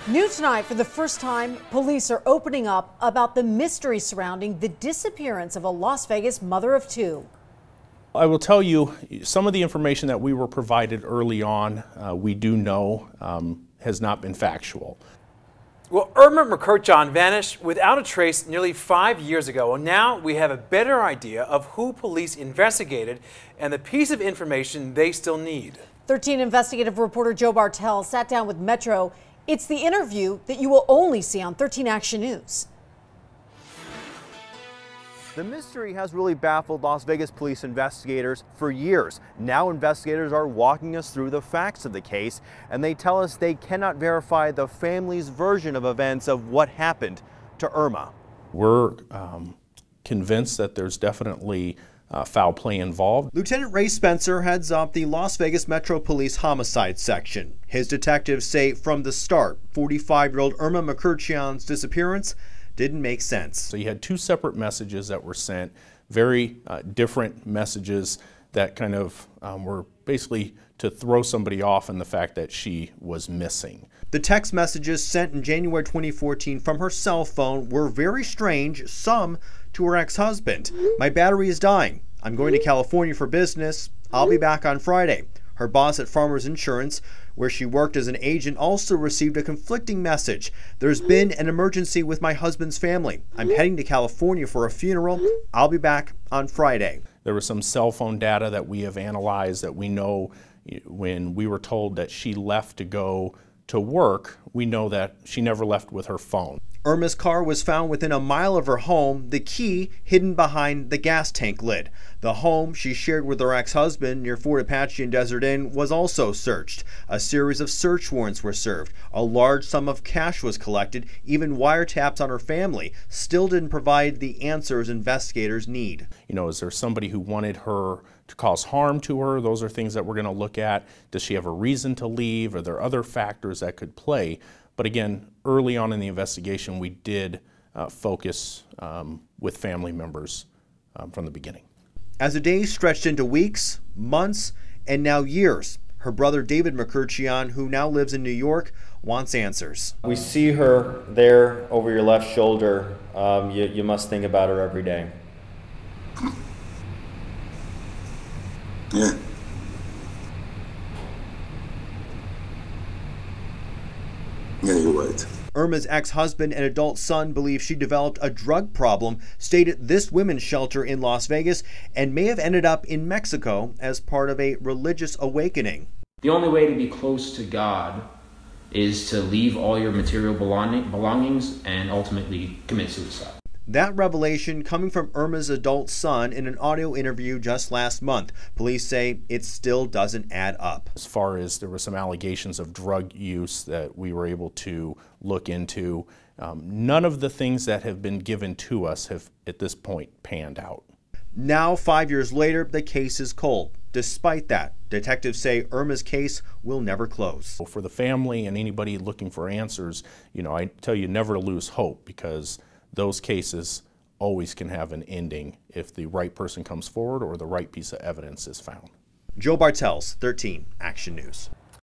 New tonight, for the first time, police are opening up about the mystery surrounding the disappearance of a Las Vegas mother of two. I will tell you, some of the information that we were provided early on, we do know has not been factual. Well, Irma McCurchon vanished without a trace nearly 5 years ago, and now we have a better idea of who police investigated and the piece of information they still need. 13 investigative reporter Joe Bartel sat down with Metro. It's the interview that you will only see on 13 Action News. The mystery has really baffled Las Vegas police investigators for years. Now investigators are walking us through the facts of the case, and they tell us they cannot verify the family's version of events of what happened to Irma. We're convinced that there's definitely foul play involved. Lieutenant Ray Spencer heads up the Las Vegas Metro Police Homicide section. His detectives say from the start, 45-year-old Irma McCurchon's disappearance didn't make sense. So you had two separate messages that were sent, very different messages that kind of were basically to throw somebody off in the fact that she was missing. The text messages sent in January 2014 from her cell phone were very strange, some to her ex-husband. "My battery is dying. I'm going to California for business. I'll be back on Friday." Her boss at Farmers Insurance, where she worked as an agent, also received a conflicting message. "There's been an emergency with my husband's family. I'm heading to California for a funeral. I'll be back on Friday." There was some cell phone data that we have analyzed that we know when we were told that she left to go to work, we know that she never left with her phone. Irma's car was found within a mile of her home, the key hidden behind the gas tank lid. The home she shared with her ex-husband near Fort Apache and Desert Inn was also searched. A series of search warrants were served. A large sum of cash was collected. Even wiretaps on her family still didn't provide the answers investigators need. You know, is there somebody who wanted her to cause harm to her? Those are things that we're going to look at. Does she have a reason to leave? Are there other factors that could play? But again, early on in the investigation, we did focus with family members from the beginning. As the days stretched into weeks, months, and now years, her brother David McCurchon, who now lives in New York, wants answers. We see her there over your left shoulder. You must think about her every day. Yeah. Yeah, you're right. Irma's ex-husband and adult son believe she developed a drug problem, stayed at this women's shelter in Las Vegas, and may have ended up in Mexico as part of a religious awakening. The only way to be close to God is to leave all your material belongings and ultimately commit suicide. That revelation coming from Irma's adult son in an audio interview just last month. Police say it still doesn't add up. As far as there were some allegations of drug use that we were able to look into, none of the things that have been given to us have at this point panned out. Now, 5 years later, the case is cold. Despite that, detectives say Irma's case will never close. For the family and anybody looking for answers, you know, I tell you never to lose hope, because those cases always can have an ending if the right person comes forward or the right piece of evidence is found. Joe Bartels, 13 Action News.